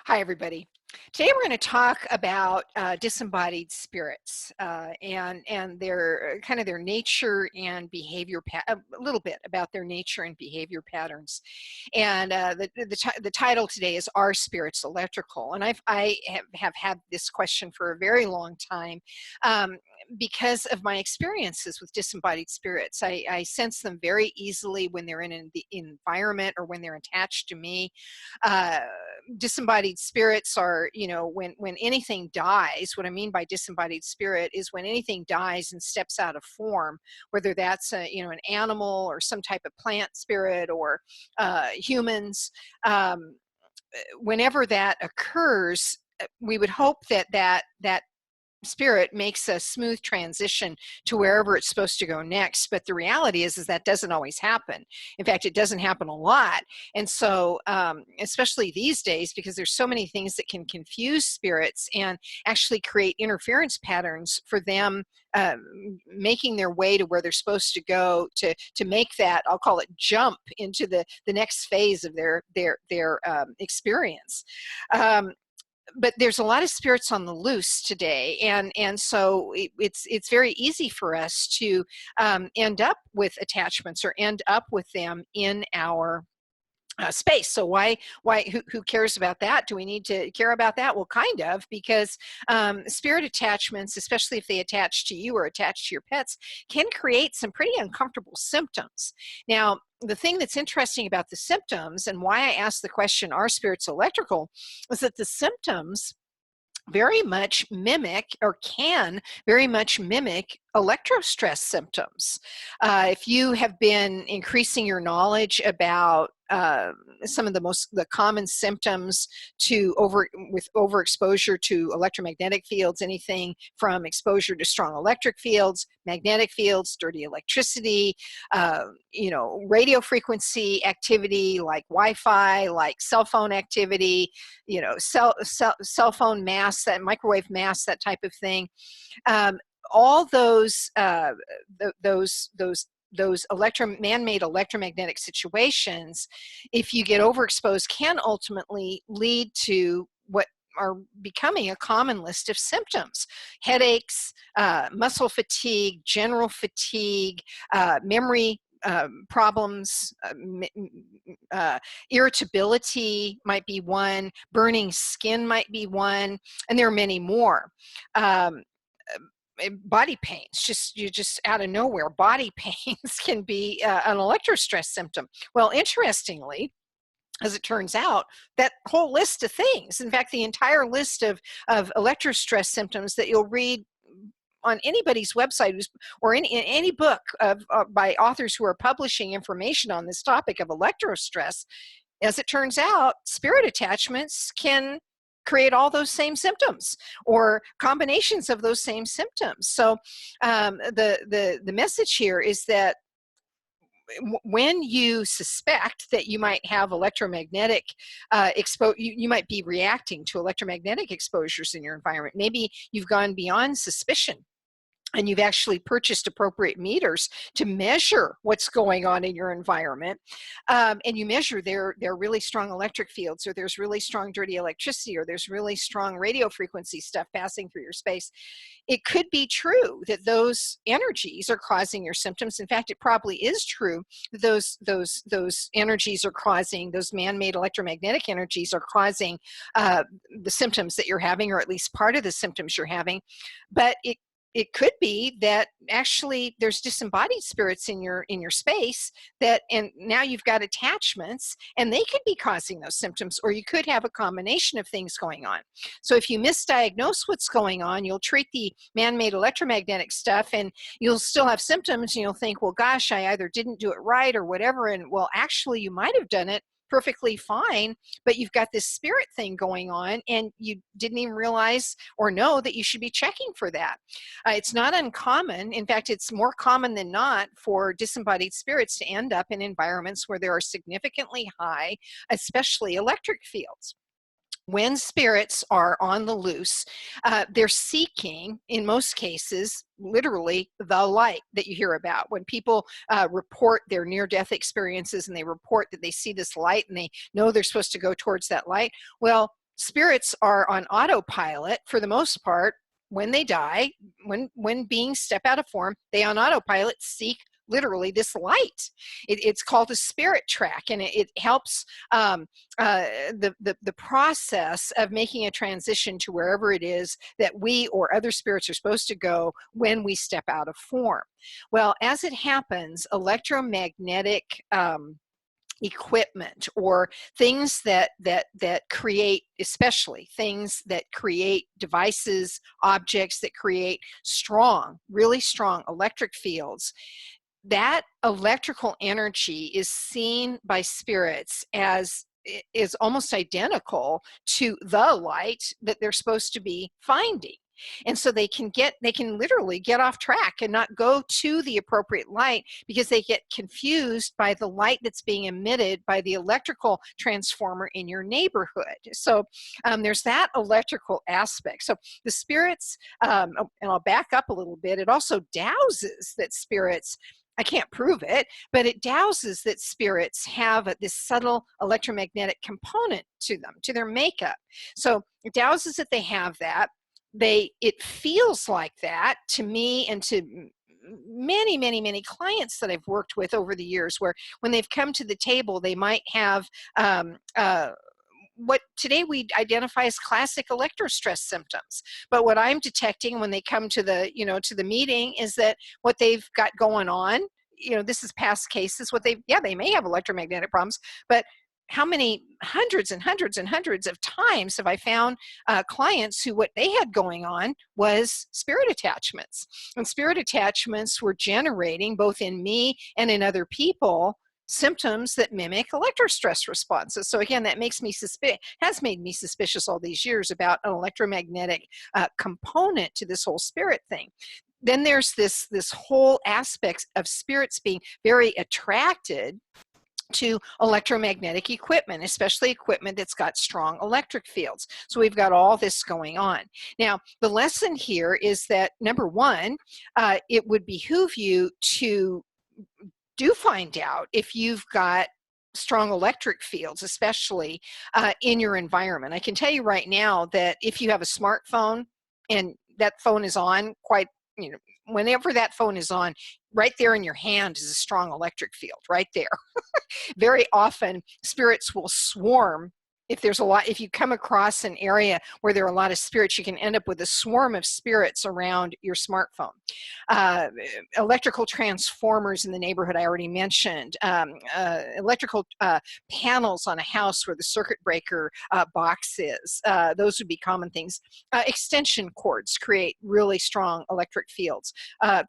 Hi, everybody. Today we're going to talk about disembodied spirits and their kind of their nature and behavior. A little bit about their nature and behavior patterns. And the title today is "Are Spirits Electrical?" And I have had this question for a very long time. Because of my experiences with disembodied spirits, I sense them very easily when they're in the environment or when they're attached to me. Uh, Disembodied spirits are, when anything dies. What I mean by disembodied spirit is when anything dies and steps out of form, whether that's an animal or some type of plant spirit or humans. Whenever that occurs, we would hope that spirit makes a smooth transition to wherever it's supposed to go next. But the reality is that doesn't always happen. In fact, it doesn't happen a lot. And so, especially these days, because there's so many things that can confuse spirits and actually create interference patterns for them making their way to where they're supposed to go to make that, I'll call it, jump into the next phase of their experience. Um, but there's a lot of spirits on the loose today, and so it's very easy for us to end up with attachments or end up with them in our space. So who cares about that? Do we need to care about that? Well, kind of, because spirit attachments, especially if they attach to you or attach to your pets, can create some pretty uncomfortable symptoms. Now, the thing that's interesting about the symptoms and why I asked the question, are spirits electrical, is that the symptoms very much mimic, or can very much mimic, electrostress symptoms. If you have been increasing your knowledge about some of the common symptoms with overexposure to electromagnetic fields, anything from exposure to strong electric fields, magnetic fields, dirty electricity, radio frequency activity like Wi-Fi, like cell phone activity, cell phone mass, that microwave mass, that type of thing. All those man-made electromagnetic situations, if you get overexposed, can ultimately lead to what are becoming a common list of symptoms: headaches, muscle fatigue, general fatigue, memory problems, irritability might be one, burning skin might be one, and there are many more. Um, Body pains, just out of nowhere, body pains can be an electrostress symptom. Well, interestingly, as it turns out, that whole list of things, in fact, the entire list of electrostress symptoms that you'll read on anybody's website or in any book by authors who are publishing information on this topic of electrostress, as it turns out, spirit attachments can create all those same symptoms or combinations of those same symptoms. So the message here is that when you suspect that you might have electromagnetic you might be reacting to electromagnetic exposures in your environment. Maybe you've gone beyond suspicion and you've actually purchased appropriate meters to measure what's going on in your environment, and you measure there are really strong electric fields, or there's really strong dirty electricity, or there's really strong radio frequency stuff passing through your space. It could be true that those energies are causing your symptoms. In fact, it probably is true that those energies are causing, those man-made electromagnetic energies are causing the symptoms that you're having, or at least part of the symptoms you're having. But it could be that actually there's disembodied spirits in your space, and now you've got attachments, and they could be causing those symptoms, or you could have a combination of things going on. So if you misdiagnose what's going on, you'll treat the man-made electromagnetic stuff and you'll still have symptoms, and you'll think, well, gosh, I either didn't do it right or whatever. And well, actually you might have done it perfectly fine, but you've got this spirit thing going on and you didn't even realize or know that you should be checking for that. It's not uncommon. In fact, it's more common than not for disembodied spirits to end up in environments where there are significantly high, especially electric fields. When spirits are on the loose, they're seeking, in most cases, literally the light that you hear about. When people report their near-death experiences and they report that they see this light and they know they're supposed to go towards that light, well, spirits are on autopilot for the most part. When they die, when beings step out of form, they on autopilot seek literally this light. It's called a spirit track, and it helps the process of making a transition to wherever it is that we or other spirits are supposed to go when we step out of form. Well, as it happens, electromagnetic equipment, or things that create, especially things that create devices, objects that create strong, really strong electric fields, that electrical energy is seen by spirits as is almost identical to the light that they're supposed to be finding. And so they can literally get off track and not go to the appropriate light because they get confused by the light that's being emitted by the electrical transformer in your neighborhood. So there's that electrical aspect. So the spirits, and I'll back up a little bit, it also douses that spirits, I can't prove it, but it douses that spirits have this subtle electromagnetic component to them, to their makeup. So it douses that they have that. It feels like that to me and to many clients that I've worked with over the years, where when they've come to the table, they might have what today we identify as classic electrostress symptoms. But what I'm detecting when they come to the meeting is that what they've got going on, this is past cases, they may have electromagnetic problems, but how many hundreds and hundreds and hundreds of times have I found clients who what they had going on was spirit attachments, and spirit attachments were generating both in me and in other people symptoms that mimic electrostress responses. So again, that has made me suspicious all these years about an electromagnetic component to this whole spirit thing. Then there's this whole aspect of spirits being very attracted to electromagnetic equipment, especially equipment that's got strong electric fields. So we've got all this going on. Now, the lesson here is that, number one, it would behoove you to do find out if you've got strong electric fields, especially in your environment. I can tell you right now that if you have a smartphone and that phone is on, whenever that phone is on, right there in your hand is a strong electric field, right there. Very often, spirits will swarm. If you come across an area where there are a lot of spirits, you can end up with a swarm of spirits around your smartphone. Electrical transformers in the neighborhood, I already mentioned. Electrical panels on a house where the circuit breaker box is. Those would be common things. Extension cords create really strong electric fields.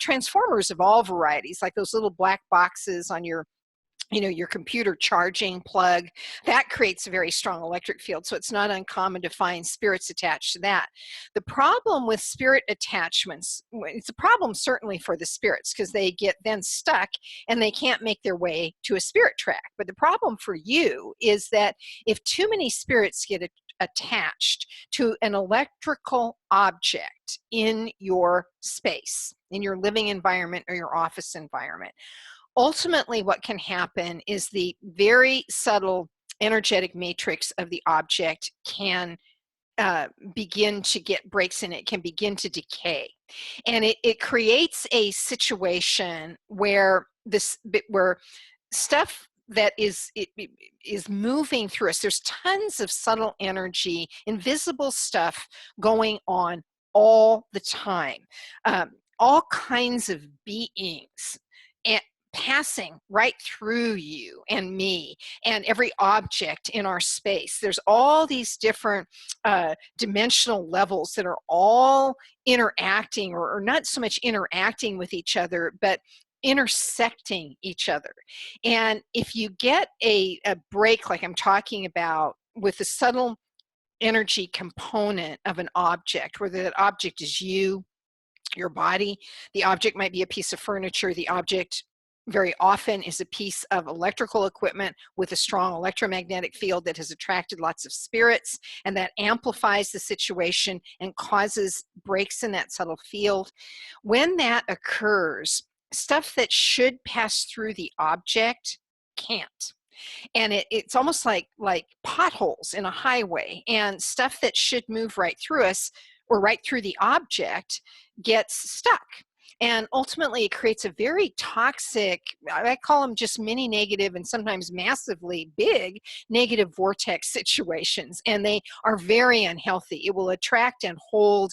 Transformers of all varieties, like those little black boxes on your computer charging plug, that creates a very strong electric field. So it's not uncommon to find spirits attached to that. The problem with spirit attachments, it's a problem certainly for the spirits because they get then stuck and they can't make their way to a spirit track. But the problem for you is that if too many spirits get attached to an electrical object in your space, in your living environment or your office environment, ultimately what can happen is the very subtle energetic matrix of the object can begin to get breaks in it, can begin to decay. And it creates a situation where stuff that is moving through us, there's tons of subtle energy, invisible stuff going on all the time. All kinds of beings and passing right through you and me and every object in our space. There's all these different dimensional levels that are all interacting, or not so much interacting with each other, but intersecting each other. And if you get a break, like I'm talking about, with the subtle energy component of an object, whether that object is you, your body, the object might be a piece of furniture, the object very often is a piece of electrical equipment with a strong electromagnetic field that has attracted lots of spirits, and that amplifies the situation and causes breaks in that subtle field. When that occurs, stuff that should pass through the object can't. And it's almost like potholes in a highway, and stuff that should move right through us or right through the object gets stuck. And ultimately, it creates a very toxic, I call them just mini negative and sometimes massively big negative vortex situations. And they are very unhealthy. It will attract and hold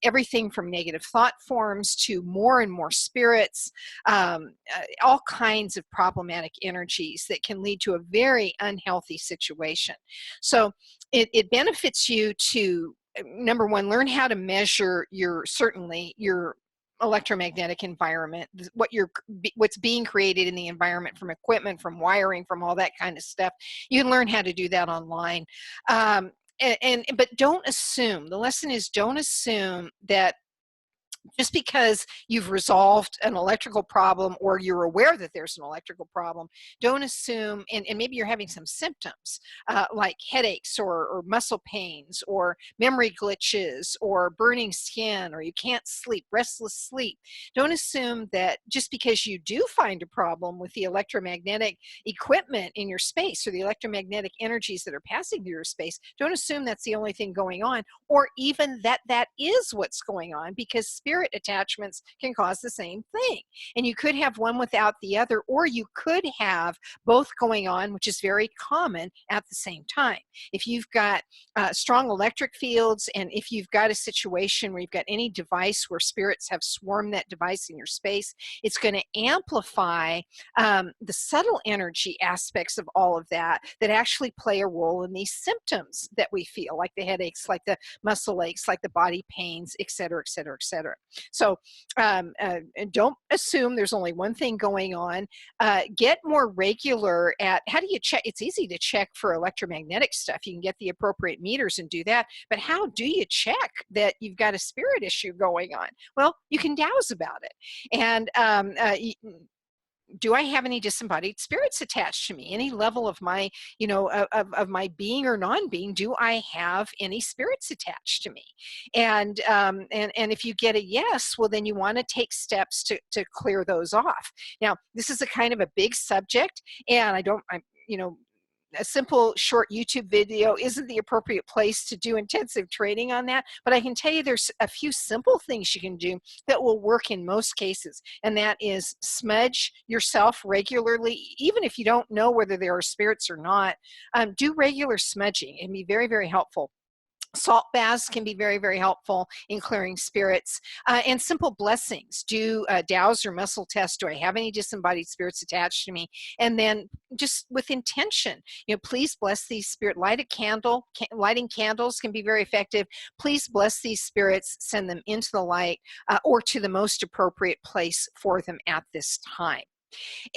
everything from negative thought forms to more and more spirits, all kinds of problematic energies that can lead to a very unhealthy situation. So it benefits you to, number one, learn how to measure certainly your electromagnetic environment, what's being created in the environment from equipment, from wiring, from all that kind of stuff. You can learn how to do that online. But don't assume. The lesson is, don't assume that just because you've resolved an electrical problem or you're aware that there's an electrical problem, don't assume, and maybe you're having some symptoms like headaches or muscle pains or memory glitches or burning skin, or you can't sleep, restless sleep. Don't assume that just because you do find a problem with the electromagnetic equipment in your space or the electromagnetic energies that are passing through your space, don't assume that's the only thing going on, or even that that is what's going on, because spirit attachments can cause the same thing. And you could have one without the other, or you could have both going on, which is very common at the same time. If you've got strong electric fields, and if you've got a situation where you've got any device where spirits have swarmed that device in your space, it's going to amplify the subtle energy aspects of all of that that actually play a role in these symptoms that we feel, like the headaches, like the muscle aches, like the body pains, et cetera, et cetera, et cetera. So and don't assume there's only one thing going on. Get more regular at, how do you check? It's easy to check for electromagnetic stuff. You can get the appropriate meters and do that. But how do you check that you've got a spirit issue going on? Well, you can douse about it. And do I have any disembodied spirits attached to me? Any level of my, of my being or non-being, do I have any spirits attached to me? And if you get a yes, well, then you want to take steps to clear those off. Now, this is a kind of a big subject, and a simple short YouTube video isn't the appropriate place to do intensive training on that, but I can tell you there's a few simple things you can do that will work in most cases, and that is smudge yourself regularly. Even if you don't know whether there are spirits or not, do regular smudging. It can be very, very helpful. Salt baths can be very, very helpful in clearing spirits, and simple blessings. Do a douse or muscle test. Do I have any disembodied spirits attached to me? And then just with intention, please bless these spirits. Light a candle. Lighting candles can be very effective. Please bless these spirits, send them into the light, or to the most appropriate place for them at this time.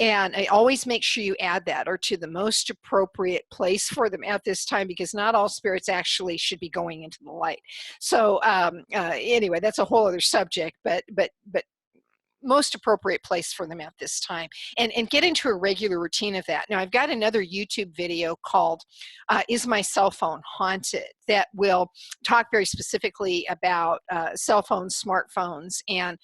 And I always make sure you add that, or to the most appropriate place for them at this time, because not all spirits actually should be going into the light. So anyway, that's a whole other subject, but most appropriate place for them at this time, and get into a regular routine of that. Now, I've got another YouTube video called Is My Cell Phone Haunted? That will talk very specifically about cell phones, smartphones, and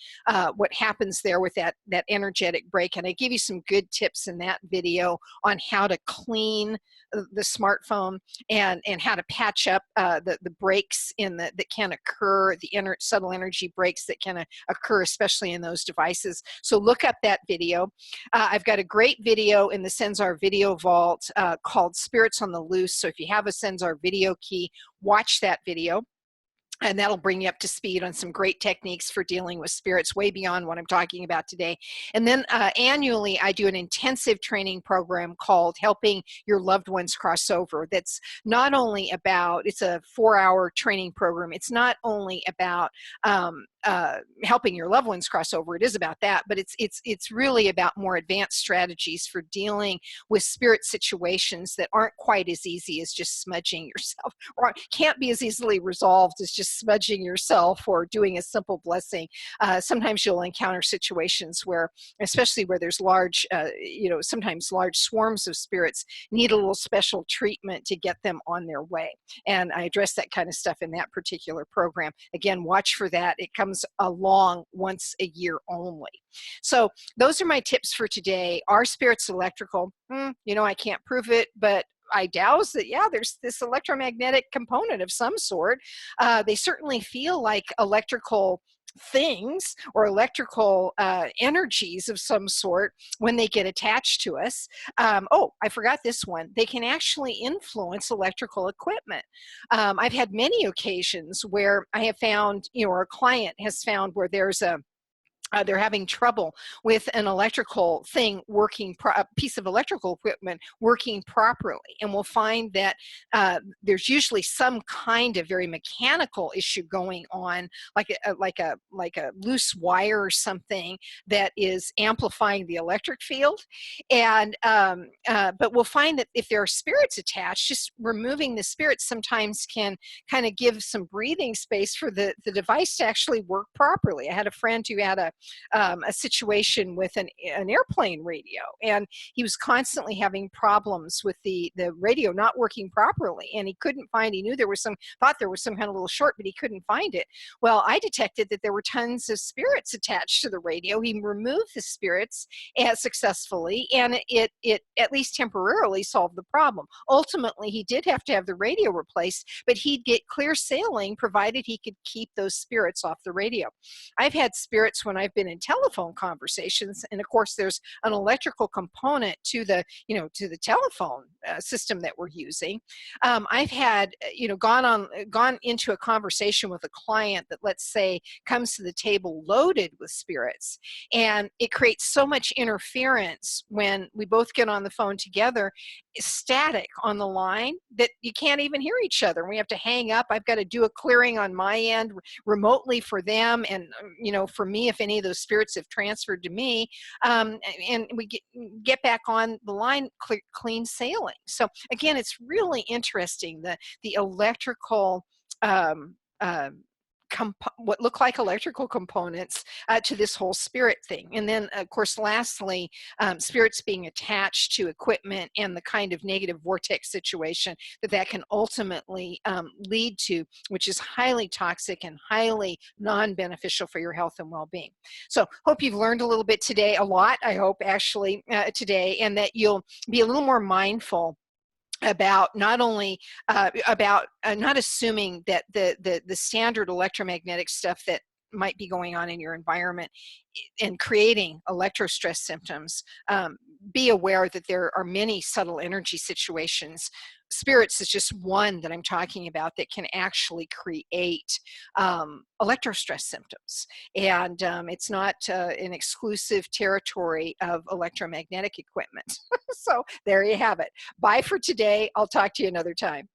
what happens there with that energetic break. And I give you some good tips in that video on how to clean the smartphone, and how to patch up the breaks that can occur, the subtle energy breaks that can occur, especially in those devices. So look up that video. I've got a great video in the Senzar Video Vault called Spirits on the Loose. So if you have a Senzar video key, watch that video, and that'll bring you up to speed on some great techniques for dealing with spirits way beyond what I'm talking about today. And then annually, I do an intensive training program called Helping Your Loved Ones Cross Over. That's not only about, it's a 4-hour training program. It's not only about helping your loved ones cross over. It is about that, but it's really about more advanced strategies for dealing with spirit situations that aren't quite as easy as just smudging yourself, or can't be as easily resolved as just smudging yourself or doing a simple blessing. Sometimes you'll encounter situations where, especially where there's large, sometimes large swarms of spirits, need a little special treatment to get them on their way. And I address that kind of stuff in that particular program. Again, watch for that. It comes comes along once a year only. So those are my tips for today. Are spirits electrical? I can't prove it, but I douse that, yeah, there's this electromagnetic component of some sort. They certainly feel like electrical things or electrical energies of some sort when they get attached to us. Oh, I forgot this one. They can actually influence electrical equipment. I've had many occasions where I have found, or a client has found where they're having trouble with an electrical thing working, a piece of electrical equipment working properly. And we'll find that there's usually some kind of very mechanical issue going on, like a loose wire or something that is amplifying the electric field. And but we'll find that if there are spirits attached, just removing the spirits sometimes can kind of give some breathing space for the device to actually work properly. I had a friend who had a situation with an airplane radio, and he was constantly having problems with the radio not working properly, and he couldn't find. He knew thought there was some kind of little short, but he couldn't find it. Well, I detected that there were tons of spirits attached to the radio. He removed the spirits successfully, and it at least temporarily solved the problem. Ultimately, he did have to have the radio replaced, but he'd get clear sailing provided he could keep those spirits off the radio. I've had spirits when I've been in telephone conversations, and of course there's an electrical component to the telephone system that we're using. I've had gone into a conversation with a client that, let's say, comes to the table loaded with spirits, and it creates so much interference when we both get on the phone together, static on the line, that you can't even hear each other. We have to hang up. I've got to do a clearing on my end remotely for them, and for me, if any of those spirits have transferred to me, and we get back on the line, clean sailing. So again, it's really interesting, the electrical what look like electrical components to this whole spirit thing. And then, of course, lastly, spirits being attached to equipment and the kind of negative vortex situation that can ultimately lead to, which is highly toxic and highly non-beneficial for your health and well-being. So hope you've learned a little bit today, a lot, I hope, actually, today, and that you'll be a little more mindful about not only about not assuming that the standard electromagnetic stuff that might be going on in your environment and creating electrostress symptoms. Be aware that there are many subtle energy situations. Spirits is just one that I'm talking about that can actually create electrostress symptoms. And it's not an exclusive territory of electromagnetic equipment. So there you have it. Bye for today. I'll talk to you another time.